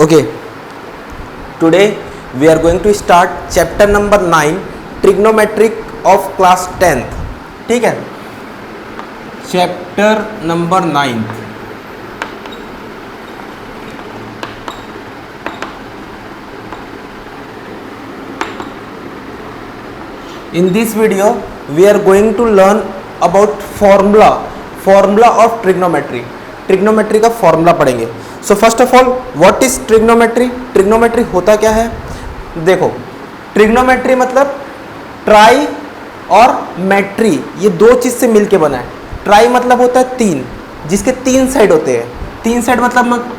Okay, today we are going to start chapter number 9 trigonometric of class 10th. ठीक है, chapter number 9th. In this video we are going to learn about formula of trigonometry. Trigonometry का formula पढ़ेंगे. So first of all what is trigonometry. Trigonometry होता क्या है. देखो, trigonometry मतलब try और मेट्री, ये दो चीज से मिलके बना है. ट्राई मतलब होता है तीन, जिसके तीन साइड होते हैं. तीन साइड मतलब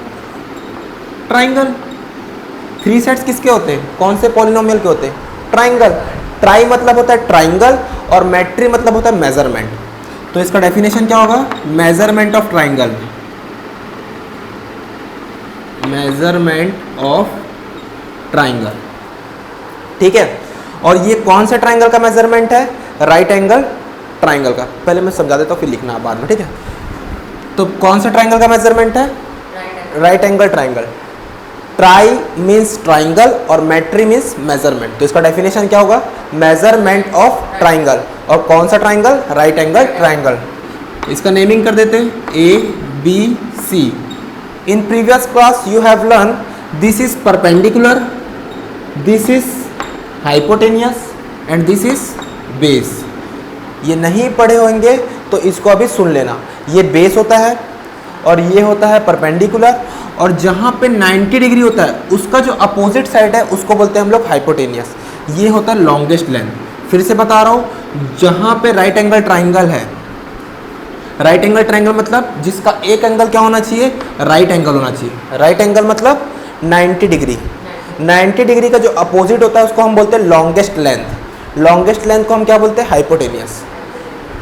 ट्राइंगल. थ्री साइड्स किसके होते हैं, कौन से पॉलिनोमियल के होते हैं, ट्राइंगल. ट्राई मतलब होता है ट्राइंगल और मेट्री मतलब होता है मेजरमेंट. तो इसका डेफिनेशन क्या होगा, measurement of triangle. Measurement of triangle, ठीक है. और ये कौन से ट्राइंगल का मेजरमेंट है, राइट एंगल ट्राइंगल का. पहले मैं समझा देता हूँ फिर लिखना बाद में, ठीक है. तो कौन से ट्राइंगल का मेजरमेंट है, right angle triangle. Try means triangle और मेट्री मीन्स मेजरमेंट. तो इसका डेफिनेशन क्या होगा, मेजरमेंट ऑफ ट्राइंगल. और कौन सा ट्राइंगल, राइट एंगल ट्राइंगल. इसका नेमिंग कर देते हैं ABC. In previous class you have learned this is perpendicular, this is hypotenuse and this is base. ये नहीं पढ़े होंगे तो इसको अभी सुन लेना. ये बेस होता है और ये होता है परपेंडिकुलर, और जहाँ पे 90 डिग्री होता है उसका जो अपोजिट साइड है उसको बोलते हैं हम लोग हाइपोटेनियस. ये होता है लॉन्गेस्ट लेंथ. फिर से बता रहा हूँ, जहाँ पे राइट एंगल ट्राइंगल है, राइट एंगल ट्राइंगल मतलब जिसका एक एंगल क्या होना चाहिए, राइट एंगल होना चाहिए. राइट एंगल मतलब 90 डिग्री. 90 डिग्री का जो अपोजिट होता है उसको हम बोलते हैं लॉन्गेस्ट लेंथ. लॉन्गेस्ट लेंथ को हम क्या बोलते हैं, हाइपोटेनियस.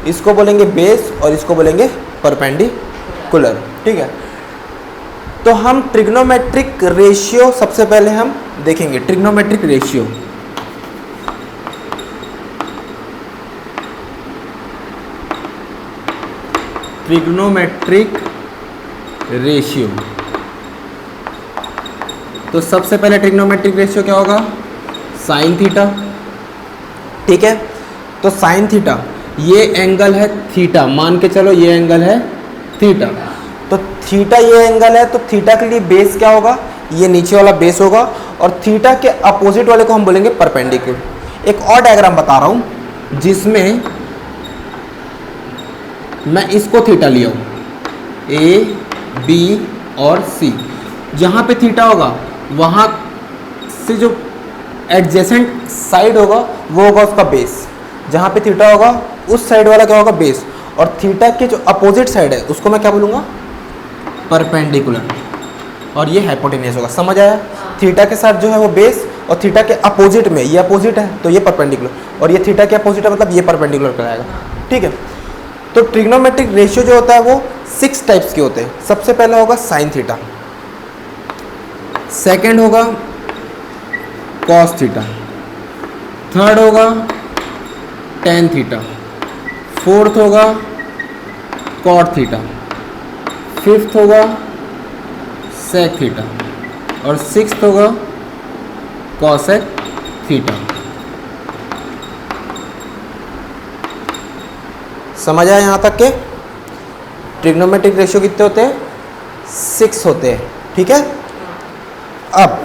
इसको बोलेंगे बेस और इसको बोलेंगे परपेंडिकुलर, ठीक है. तो हम ट्रिग्नोमेट्रिक रेशियो सबसे पहले हम देखेंगे. Trigonometric ratio, trigonometric ratio. तो सबसे पहले ट्रिग्नोमेट्रिक रेशियो क्या होगा, साइन थीटा, ठीक है. तो साइन थीटा, ये एंगल है थीटा, मान के चलो ये एंगल है थीटा. तो थीटा ये एंगल है, तो थीटा के लिए बेस क्या होगा, ये नीचे वाला बेस होगा, और थीटा के अपोजिट वाले को हम बोलेंगे परपेंडिकुलर. एक और डायग्राम बता रहा हूँ जिसमें मैं इसको थीटा लिया हूँ, A, B और C. जहाँ पे थीटा होगा वहाँ से जो एडजेसेंट साइड होगा वो होगा उसका बेस. जहाँ पे थीटा होगा उस साइड वाला क्या होगा, बेस. और थीटा के जो अपोजिट साइड है उसको मैं क्या बोलूँगा, परपेंडिकुलर. और ये हाइपोटेनियस होगा. समझ आया. थीटा के साथ जो है वो बेस, और थीटा के अपोजिट में ये अपोजिट है तो ये परपेंडिकुलर, और ये थीटा के अपोजिट है मतलब ये परपेंडिकुलर कराएगा, ठीक है. तो ट्रिग्नोमेट्रिक रेशियो जो होता है वो 6 टाइप्स के होते हैं. सबसे पहला होगा साइन थीटा, सेकंड होगा कॉस थीटा, थर्ड होगा टेन थीटा, फोर्थ होगा कॉट थीटा, फिफ्थ होगा सेक थीटा, और सिक्स्थ होगा कॉसेक थीटा. समझ आया यहाँ तक के. ट्रिग्नोमेट्रिक रेशियो कितने होते हैं, 6 होते हैं, ठीक है. अब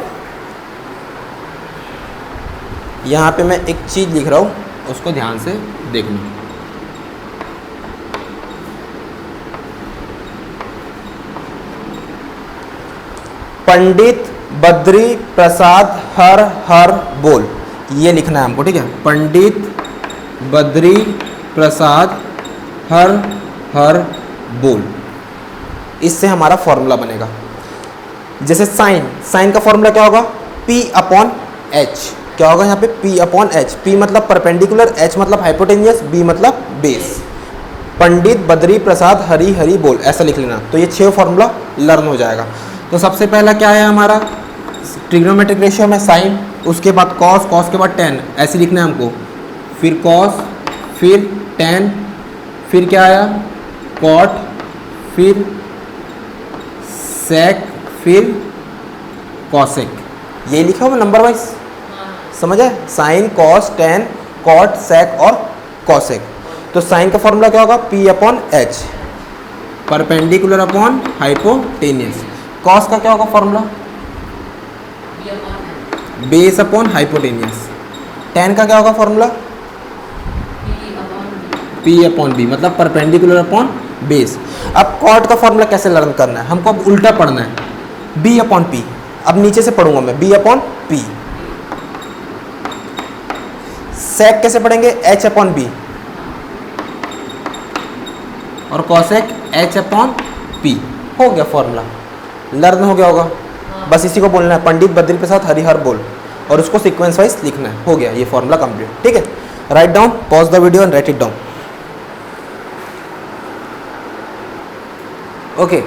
यहाँ पे मैं एक चीज़ लिख रहा हूँ, उसको ध्यान से देखना. पंडित बद्री प्रसाद हर हर बोल, ये लिखना है हमको, ठीक है. पंडित बद्री प्रसाद हर हर बोल. इससे हमारा फॉर्मूला बनेगा. जैसे साइन का फॉर्मूला क्या होगा, P/H. क्या होगा यहाँ पे, P/H. P मतलब परपेंडिकुलर, H मतलब हाइपोटेनियस, B मतलब बेस. पंडित बद्री प्रसाद हरी हरी बोल, ऐसा लिख लेना. तो ये 6 फॉर्मूला लर्न हो जाएगा. तो सबसे पहला क्या है हमारा ट्रिग्नोमेट्रिक रेशियो में साइन, उसके बाद कॉस, कॉस के बाद टेन, ऐसे लिखना है हमको. फिर कॉस, फिर टेन, फिर क्या आया कॉट, फिर सेक, फिर कॉसेक, ये लिखा हुआ नंबर वाइज, समझ है, sine cos tan cot sec और कॉसेक। तो साइन का फॉर्मूला क्या होगा, P upon H, perpendicular upon hypotenuse. Cos का क्या होगा formula, base upon hypotenuse. Tan का क्या होगा फॉर्मूला, P अपॉन बी, मतलब परपेंडिकुलर अपॉन बेस। अब कॉट का फॉर्मूला कैसे लर्न करना है, हमको अब उल्टा पढ़ना है, B अपॉन पी। अब नीचे से पढ़ूंगा मैं, B अपॉन पी। सेक कैसे पढ़ेंगे, H अपॉन बी, और कॉसेक H अपॉन पी। हो गया फॉर्मूला, लर्न हो गया होगा। बस इसी को बोलना है, पंडित बद्री प्रसाद हरिहर बोल, और उसको सीक्वेंस वाइज लिखना है। हो गया ये फॉर्मूला कंप्लीट, ठीक है। Write down, pause the video and write it down. Okay,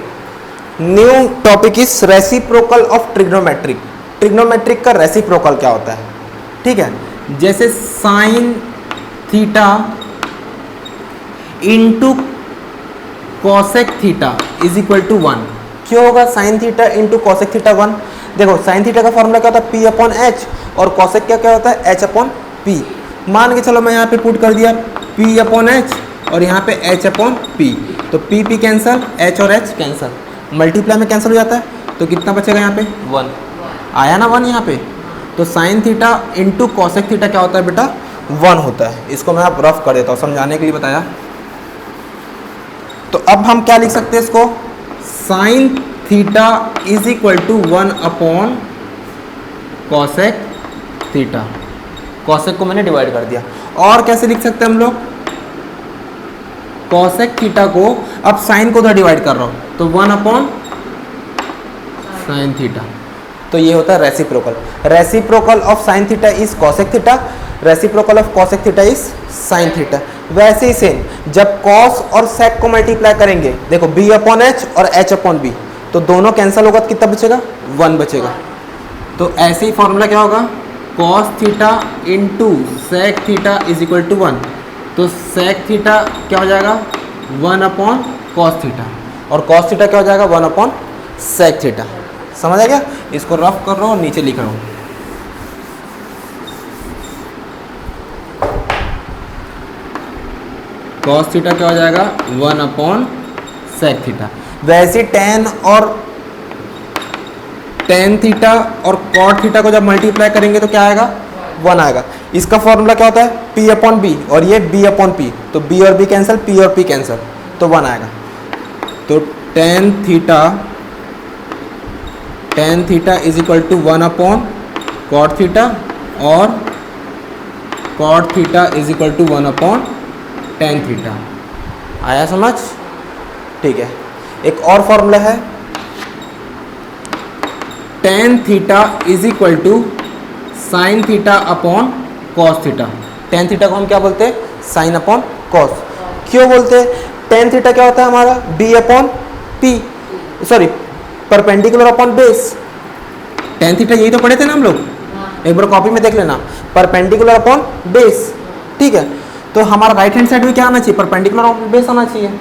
new topic is reciprocal of trigonometric. Trigonometric का रेसिप्रोकल क्या होता है, ठीक है। जैसे sine theta into cosec theta is equal to 1। क्यों होगा sine theta into cosec theta 1? देखो साइन थीटा का फॉर्मूला क्या होता है, P अपॉन एच, और कॉसेक क्या होता है, H अपॉन पी। मान के चलो मैं यहाँ पे पुट कर दिया P अपॉन एच और यहाँ पे H अपॉन पी, तो P कैंसल, H और H कैंसल, मल्टीप्लाई में कैंसिल हो जाता है, तो कितना बचेगा यहाँ पे 1 आया ना, 1 यहाँ पे। तो sign theta into cosec theta क्या होता है बेटा, 1 होता है। इसको मैं आप रफ कर देता हूँ, समझाने के लिए बताया। तो अब हम क्या लिख सकते हैं इसको, sine theta is equal to 1 upon cosec theta. Cosec को मैंने डिवाइड कर दिया। और कैसे लिख सकते हैं हम लोग, कॉसेक थीटा को, अब साइन को उधर डिवाइड कर रहा हूँ, तो 1 अपॉन साइन थीटा। तो ये होता है reciprocal. Reciprocal of sine theta is cosec theta, reciprocal of cosec theta is sine theta. वैसे ही सेम, जब कॉस और सेक को मल्टीप्लाई करेंगे, देखो B अपॉन एच और H अपॉन बी, तो दोनों कैंसिल होगा, तो कितना बचेगा, 1 बचेगा। तो ऐसे ही फॉर्मूला क्या होगा, cos theta into sec theta is equal to 1। तो सेक थीटा क्या हो जाएगा, 1 अपॉन कॉस थीटा, और कॉस थीटा क्या हो जाएगा, 1 अपॉन सेक थीटा। समझ आ गया? इसको रफ कर रहा हूँ और नीचे लिख रहा हूँ। कॉस थीटा क्या हो जाएगा, 1 अपॉन सेक थीटा। वैसे टेन थीटा और कॉट थीटा को जब मल्टीप्लाई करेंगे तो क्या आएगा, 1 आएगा। इसका फॉर्मूला क्या होता है, P अपॉन बी, और ये B अपॉन पी, तो B और B कैंसिल, P और P कैंसिल, तो 1 आएगा। तो tan theta is equal to 1 upon cot theta, और cot theta is equal to 1 upon tan theta. आया समझ? ठीक है। एक और फॉर्मूला है, tan theta is equal to sine theta upon cos theta. Tan theta को हम क्या बोलते हैं, साइन अपॉन कॉस। क्यों बोलते हैं, टेन थीटा क्या होता है हमारा, B upon P, sorry perpendicular upon base. Tan theta यही तो पढ़े थे ना हम लोग, एक बार कॉपी में देख लेना, परपेंडिकुलर अपॉन बेस, ठीक है। तो हमारा राइट हैंड साइड में क्या आना चाहिए, परपेंडिकुलर अपॉन बेस आना चाहिए।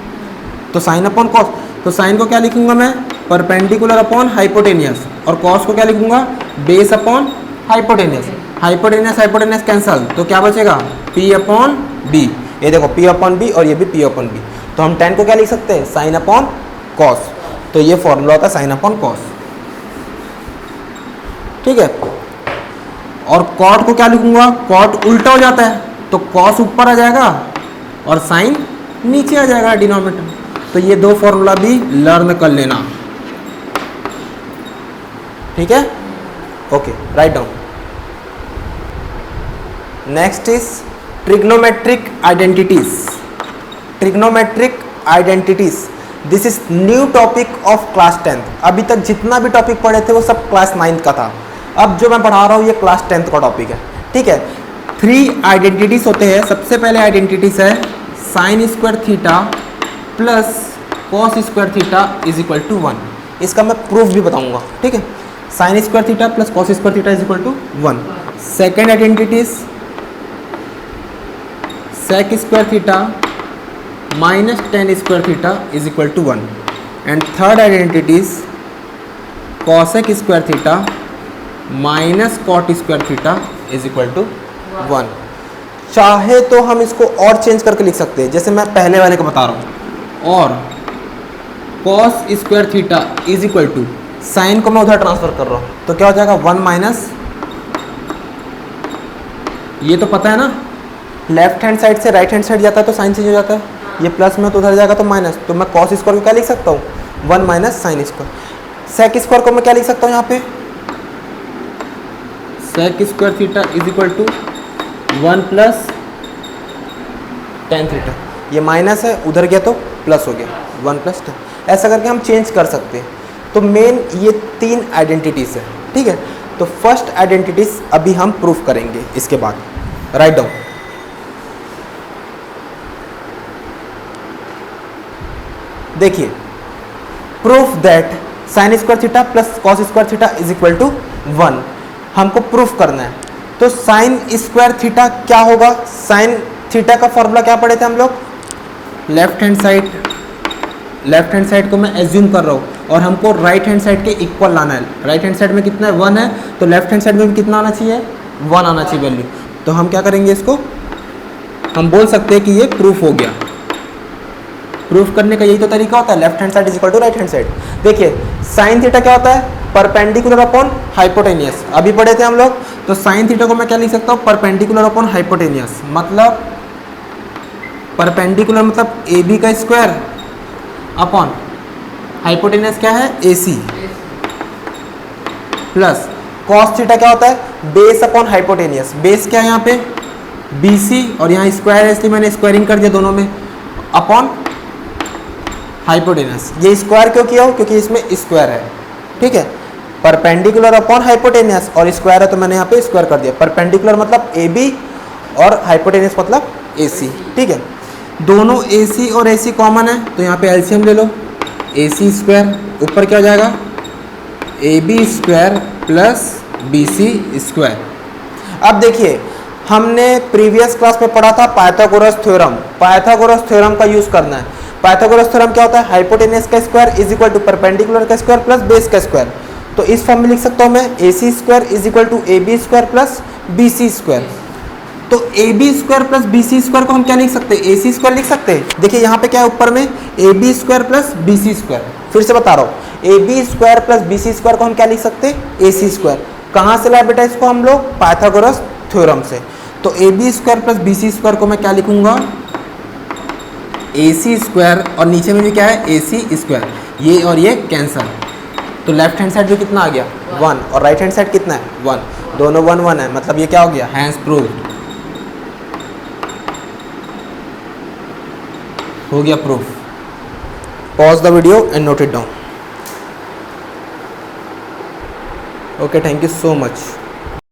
तो साइन अपॉन कॉस, तो साइन को क्या लिखूंगा मैं, परपेंडिकुलर अपॉन हाइपोटेनियस, और कॉस को क्या लिखूंगा, base upon hypotenuse. Hypotenuse cancel, तो क्या बचेगा, P अपॉन बी। ये देखो P अपॉन बी और ये भी P अपॉन बी। तो हम टेन को क्या लिख सकते हैं, साइन अपॉन कॉस। तो ये फॉर्मूला होता है साइन अपॉन कॉस, ठीक है। और कॉट को क्या लिखूंगा, कॉट उल्टा हो जाता है, तो कॉस ऊपर आ जाएगा और साइन नीचे आ जाएगा डिनोमिनेटर। तो ये दो फॉर्मूला भी लर्न कर लेना, ठीक है। Okay, write down. Next is trigonometric identities. Trigonometric identities, this is new topic of class 10th। अभी तक जितना भी टॉपिक पढ़े थे वो सब क्लास 9th का था। अब जो मैं पढ़ा रहा हूँ ये क्लास 10th का टॉपिक है, ठीक है। 3 आइडेंटिटीज होते हैं। सबसे पहले आइडेंटिटीज है sine square theta plus cos square theta is equal to 1। इसका मैं प्रूफ भी बताऊंगा, ठीक है। Sine square theta plus cos square theta is equal to 1। Second identities sec square theta minus tan square theta is equal to 1। And third identities cosec square theta minus cot square theta is equal to 1। चाहे तो हम इसको और change करके लिख सकते हैं, जैसे मैं पहले वाले को बता रहा हूँ, और cos square theta is equal to, sine को मैं उधर ट्रांसफर कर रहा हूँ, तो क्या हो जाएगा 1 माइनस, ये तो पता है ना, लेफ्ट हैंड साइड से राइट हैंड साइड जाता है तो साइन चेंज हो जाता है, ये प्लस में तो उधर जाएगा तो माइनस, तो मैं कॉस स्क्वायर को क्या लिख सकता हूँ 1 minus sine square. Sec square को मैं क्या लिख सकता हूँ यहाँ पे, sec square theta is equal to 1 plus tan theta, ये माइनस है उधर गया तो प्लस हो गया 1 प्लस टेन, ऐसा करके हम चेंज कर सकते हैं। तो मेन ये 3 आइडेंटिटीज है, ठीक है। तो फर्स्ट आइडेंटिटीज अभी हम प्रूफ करेंगे, इसके बाद राइट डाउन। देखिए, proof that sine square theta plus cos square theta is equal to 1 हमको प्रूफ करना है। तो साइन स्क्वायर थीटा क्या होगा, साइन थीटा का फॉर्मूला क्या पढ़े थे हम लोग, लेफ्ट हैंड साइड को मैं एज्यूम कर रहा हूँ और हमको राइट हैंड साइड के इक्वल लाना है। राइट हैंड साइड में कितना है 1 है, तो लेफ्ट हैंड साइड में भी कितना आना चाहिए 1 आना चाहिए वैल्यू। तो हम क्या करेंगे, इसको हम बोल सकते हैं कि ये प्रूफ हो गया। प्रूफ करने का यही तो तरीका होता है, left hand side is equal to right hand side. देखिए साइन थीटा क्या होता है, परपेंडिकुलर अपॉन हाइपोटेनियस, अभी पढ़े थे हम लोग। तो साइन थीटा को मैं क्या लिख सकता हूँ, परपेंडिकुलर अपॉन हाइपोटेनियस, मतलब परपेंडिकुलर मतलब ए बी का स्क्वायर अपॉन हाइपोटेनियस क्या है ए सी, प्लस कॉस थीटा क्या होता है बेस अपॉन हाइपोटेनियस, बेस क्या है यहाँ पे बी सी और यहाँ स्क्वायर है इसलिए मैंने स्क्वायरिंग कर दिया दोनों में, अपॉन हाइपोटेनियस। ये स्क्वायर क्यों किया हो, क्योंकि इसमें स्क्वायर है, ठीक है। परपेंडिकुलर अपॉन हाइपोटेनियस और स्क्वायर है तो मैंने यहाँ पे स्क्वायर कर दिया। परपेंडिकुलर मतलब ए बी और हाइपोटेनियस मतलब ए सी, ठीक है। दोनों ए सी और ए सी कॉमन है तो यहाँ पे एलसीएम ले लो, ए सी स्क्वायर ऊपर क्या हो जाएगा A B square plus B C square. अब देखिए हमने प्रीवियस क्लास में पढ़ा था पाइथागोरस थ्योरम, पाइथागोरस थ्योरम का यूज करना है। पाइथागोरस थ्योरम क्या होता है, हाइपोटेनियस का square is equal to perpendicular का स्क्वायर प्लस बेस का स्क्वायर। तो इस फॉर्म में लिख सकता हूँ मैं A C square is equal to A B square plus B C square. तो A B square plus B C square को हम क्या लिख सकते हैं, ए सी स्क्वायर लिख सकते हैं। देखिए यहाँ पे क्या है ऊपर में A B square plus B C square, फिर से बता रहा हूँ A B square plus B C square को हम क्या लिख सकते हैं ए सी स्क्वायर। कहाँ से लाया बेटा इसको हम लोग, पाइथागोरस थ्योरम से। तो A B square plus B C square को मैं क्या लिखूंगा ए सी स्क्वायर, और नीचे में भी क्या है ए सी स्क्वायर, ये और ये कैंसल। तो लेफ्ट हैंड साइड में कितना आ गया 1 और राइट हैंड साइड कितना है 1, दोनों 1 1 है, मतलब ये क्या हो गया हैंस प्रूव्ड, हो गया proof. Pause the video and note it down. Okay, thank you so much.